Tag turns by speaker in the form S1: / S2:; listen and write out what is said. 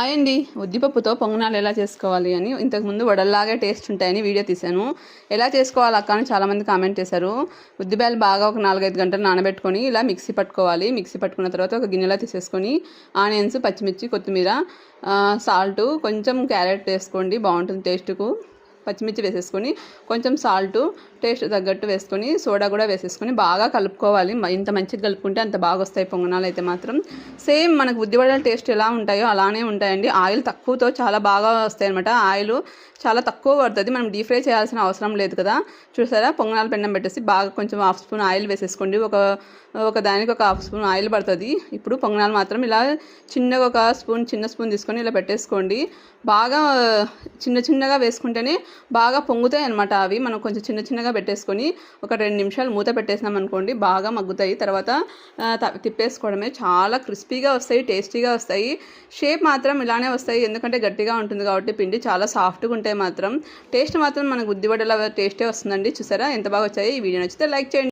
S1: Hi అండి. ఉద్దిపప్పుతో పొంగనాలు ఎలా చేసుకోవాలి అని ఇంతకుముందు వడల్లాగే టేస్ట్ ఉంటాయని వీడియో తీశాను. ఎలా చేసుకోవాలి అక్క అని చాలామంది కామెంట్ చేశారు. ఉద్దిపాయలు బాగా ఒక 4-5 గంటలు నానబెట్టుకొని ఇలా మిక్సీ పట్టుకోవాలి. మిక్సీ పట్టుకున్న తర్వాత ఒక గిన్నెలో తీసేసుకొని ఆనియన్స్, పచ్చిమిర్చి, కొత్తిమీర, సాల్ట్, కొంచెం క్యారెట్ వేసుకోండి, బాగుంటుంది టేస్ట్కు. పచ్చిమిర్చి వేసేసుకొని కొంచెం సాల్టు టేస్ట్ తగ్గట్టు వేసుకొని సోడా కూడా వేసేసుకొని బాగా కలుపుకోవాలి. ఇంత మంచిగా కలుపుకుంటే అంత బాగా వస్తాయి పొంగనాలు అయితే మాత్రం. సేమ్ మనకు ఉద్దివడల టేస్ట్ ఎలా ఉంటాయో అలానే ఉంటాయండి. ఆయిల్ తక్కువతో చాలా బాగా వస్తాయి అనమాట. ఆయిల్ చాలా తక్కువ పడుతుంది, మనం డీప్ ఫ్రై చేయాల్సిన అవసరం లేదు కదా. చూసారా, పొంగనాల పెన్నం పెట్టేసి బాగా కొంచెం 1/2 స్పూన్ ఆయిల్ వేసేసుకోండి. ఒక దానికి ఒక 1/2 స్పూన్ ఆయిల్ పడుతుంది. ఇప్పుడు పొంగనాలు మాత్రం ఇలా చిన్నగా ఒక చిన్న స్పూన్ తీసుకొని ఇలా పెట్టేసుకోండి. బాగా చిన్నగా వేసుకుంటేనే బాగా పొంగుతాయి అనమాట. అవి మనం కొంచెం చిన్నగా పెట్టేసుకొని ఒక 2 నిమిషాలు మూత పెట్టేసినాం అనుకోండి, బాగా మగ్గుతాయి. తర్వాత తిప్పేసుకోవడమే. చాలా క్రిస్పీగా వస్తాయి, టేస్టీగా వస్తాయి. షేప్ మాత్రం ఇలానే వస్తాయి, ఎందుకంటే గట్టిగా ఉంటుంది కాబట్టి పిండి చాలా సాఫ్ట్గా ఉంటాయి. మాత్రం టేస్ట్ మాత్రం మనకు ఉద్దివడల టేస్టే వస్తుందండి. చూసారా ఎంత బాగా వచ్చాయి. ఈ వీడియో నచ్చితే లైక్ చేయండి.